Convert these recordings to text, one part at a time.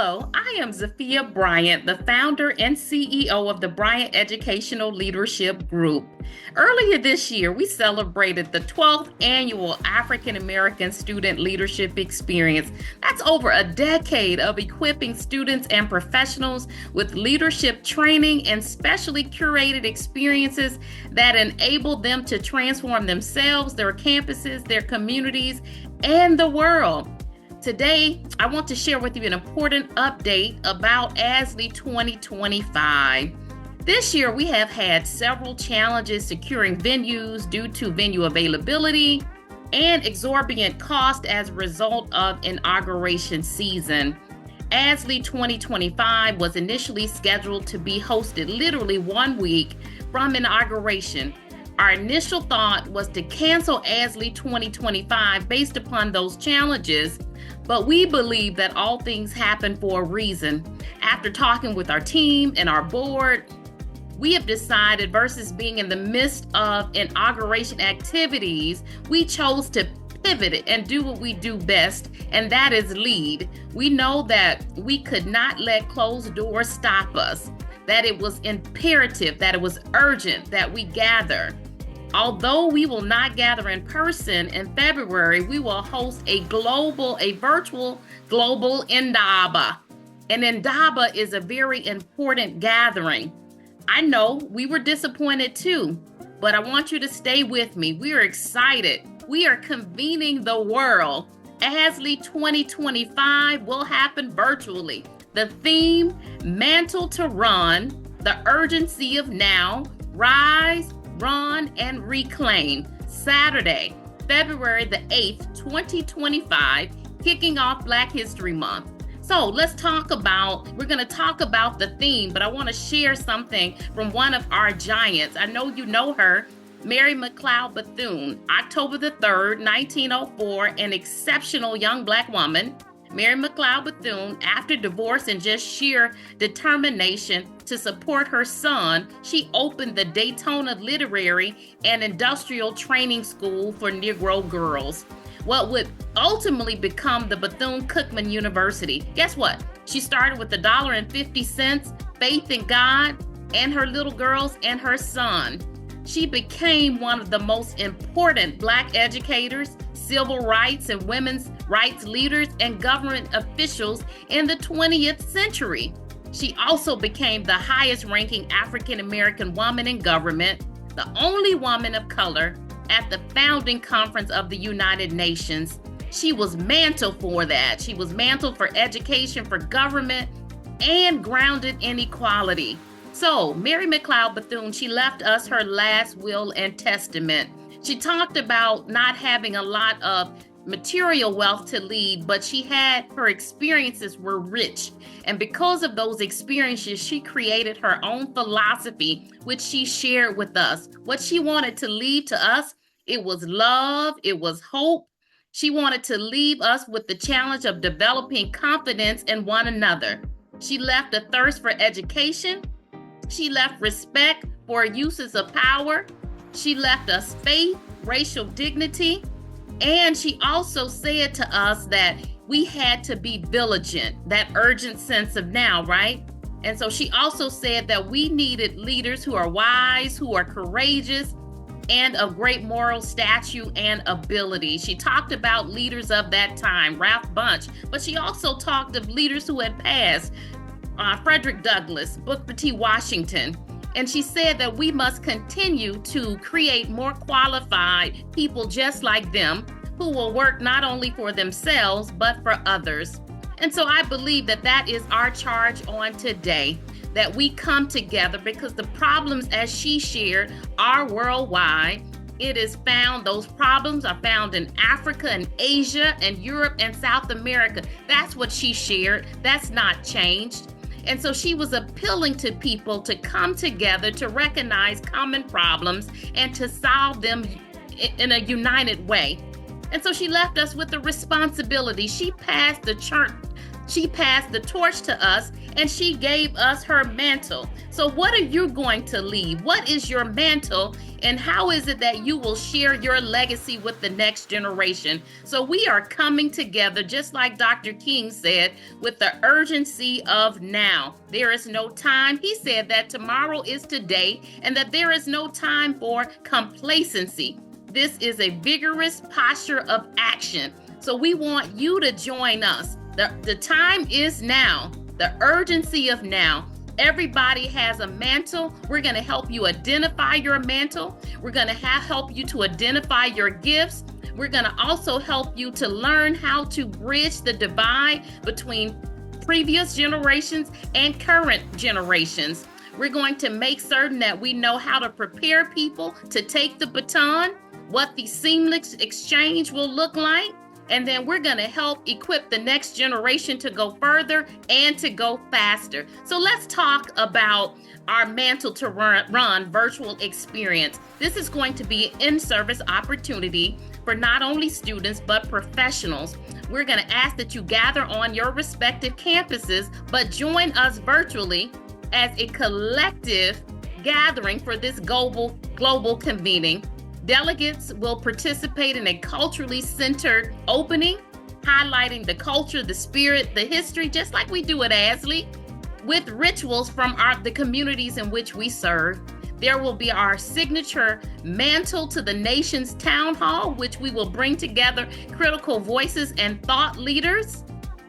Hello, I am Zafia Bryant, the founder and CEO of the Bryant Educational Leadership Group. Earlier this year, we celebrated the 12th annual African American Student Leadership Experience. That's over a decade of equipping students and professionals with leadership training and specially curated experiences that enable them to transform themselves, their campuses, their communities, and the world. Today, I want to share with you an important update about AASLE 2025. This year, we have had several challenges securing venues due to venue availability and exorbitant cost as a result of inauguration season. AASLE 2025 was initially scheduled to be hosted literally 1 week from inauguration. Our initial thought was to cancel AASLE 2025 based upon those challenges, but we believe that all things happen for a reason. After talking with our team and our board, we have decided versus being in the midst of inauguration activities, we chose to pivot it and do what we do best, and that is lead. We know that we could not let closed doors stop us, that it was imperative, that it was urgent that we gather. Although we will not gather in person in February, we will host a virtual global Indaba. And Indaba is a very important gathering. I know we were disappointed too, but I want you to stay with me. We are excited. We are convening the world. AASLE 2025 will happen virtually. The theme, Mantle to Run, the urgency of now, rise, run, and reclaim. Saturday, February the 8th, 2025, kicking off Black History Month. So we're going to talk about the theme, but I want to share something from one of our giants. I know you know her, Mary McLeod Bethune. October the 3rd, 1904, an exceptional young Black woman. Mary McLeod Bethune, after divorce and just sheer determination to support her son, she opened the Daytona Literary and Industrial Training School for Negro girls, what would ultimately become the Bethune-Cookman University. Guess what? She started with $1.50, faith in God and her little girls and her son. She became one of the most important Black educators, civil rights and women's rights leaders, and government officials in the 20th century. She also became the highest ranking African American woman in government, the only woman of color at the founding conference of the United Nations. She was mantled for that. She was mantled for education, for government, and grounded in equality. So Mary McLeod Bethune, she left us her last will and testament. She talked about not having a lot of material wealth to lead, but her experiences were rich. And because of those experiences, she created her own philosophy, which she shared with us. What she wanted to leave to us, it was love, it was hope. She wanted to leave us with the challenge of developing confidence in one another. She left a thirst for education. She left respect for uses of power. She left us faith, racial dignity, and she also said to us that we had to be vigilant, that urgent sense of now, right? And so she also said that we needed leaders who are wise, who are courageous, and of great moral stature and ability. She talked about leaders of that time, Ralph Bunche, but she also talked of leaders who had passed, Frederick Douglass, Booker T. Washington. And she said that we must continue to create more qualified people just like them who will work not only for themselves, but for others. And so I believe that that is our charge on today, that we come together because the problems, as she shared, are worldwide. Those problems are found in Africa and Asia and Europe and South America. That's what she shared. That's not changed. And so she was appealing to people to come together to recognize common problems and to solve them in a united way. And so she left us with the responsibility. She passed the torch to us and she gave us her mantle. So what are you going to leave? What is your mantle, and how is it that you will share your legacy with the next generation? So we are coming together, just like Dr. King said, with the urgency of now. There is no time. He said that tomorrow is today, and that there is no time for complacency. This is a vigorous posture of action. So we want you to join us. The time is now, the urgency of now. Everybody has a mantle. We're going to help you identify your mantle. We're going to help you to identify your gifts. We're going to also help you to learn how to bridge the divide between previous generations and current generations. We're going to make certain that we know how to prepare people to take the baton, what the seamless exchange will look like, and then we're going to help equip the next generation to go further and to go faster. So let's talk about our Mantle to Run virtual experience. This is going to be an in-service opportunity for not only students, but professionals. We're going to ask that you gather on your respective campuses, but join us virtually as a collective gathering for this global convening. Delegates will participate in a culturally centered opening, highlighting the culture, the spirit, the history, just like we do at AASLE, with rituals from the communities in which we serve. There will be our signature Mantle to the Nations Town Hall, which we will bring together critical voices and thought leaders.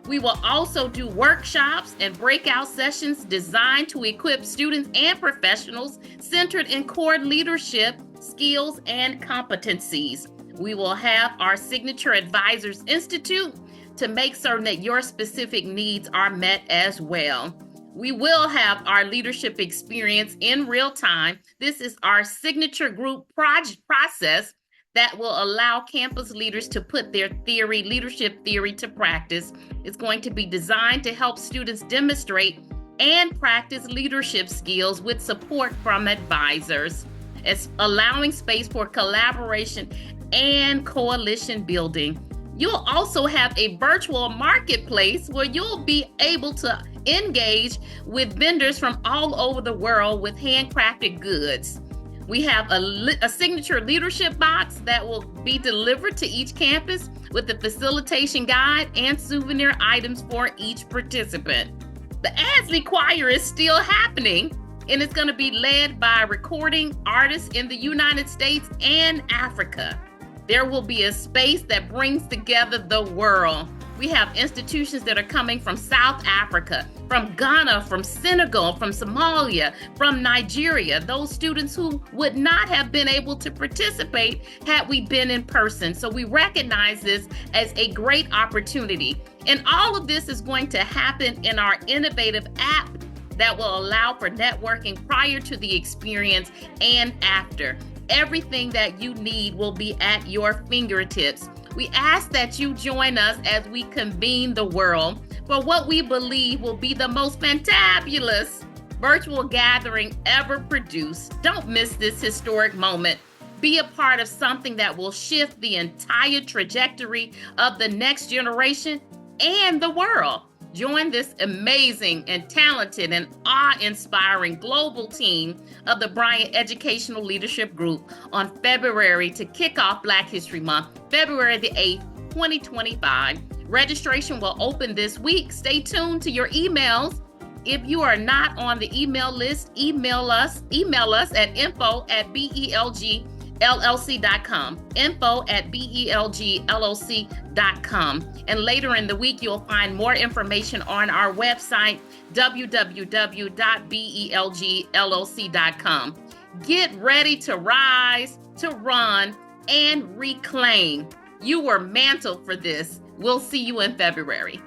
We will also do workshops and breakout sessions designed to equip students and professionals centered in core leadership, skills, and competencies. We will have our Signature Advisors Institute to make certain that your specific needs are met as well. We will have our leadership experience in real time. This is our signature group process that will allow campus leaders to put their leadership theory to practice. It's going to be designed to help students demonstrate and practice leadership skills with support from advisors. It's allowing space for collaboration and coalition building. You'll also have a virtual marketplace where you'll be able to engage with vendors from all over the world with handcrafted goods. We have a signature leadership box that will be delivered to each campus with the facilitation guide and souvenir items for each participant. The AASLE Choir is still happening, and it's going to be led by recording artists in the United States and Africa. There will be a space that brings together the world. We have institutions that are coming from South Africa, from Ghana, from Senegal, from Somalia, from Nigeria, those students who would not have been able to participate had we been in person. So we recognize this as a great opportunity. And all of this is going to happen in our innovative app that will allow for networking prior to the experience and after. Everything that you need will be at your fingertips. We ask that you join us as we convene the world for what we believe will be the most fantabulous virtual gathering ever produced. Don't miss this historic moment. Be a part of something that will shift the entire trajectory of the next generation and the world. Join this amazing and talented and awe-inspiring global team of the Bryant Educational Leadership Group on February to kick off Black History Month, February the 8th, 2025. Registration will open this week. Stay tuned to your emails. If you are not on the email list, email us at info@belgllc.com, info@belgllc.com. And later in the week, you'll find more information on our website, www.belgllc.com. Get ready to rise, to run, and reclaim. You were mantled for this. We'll see you in February.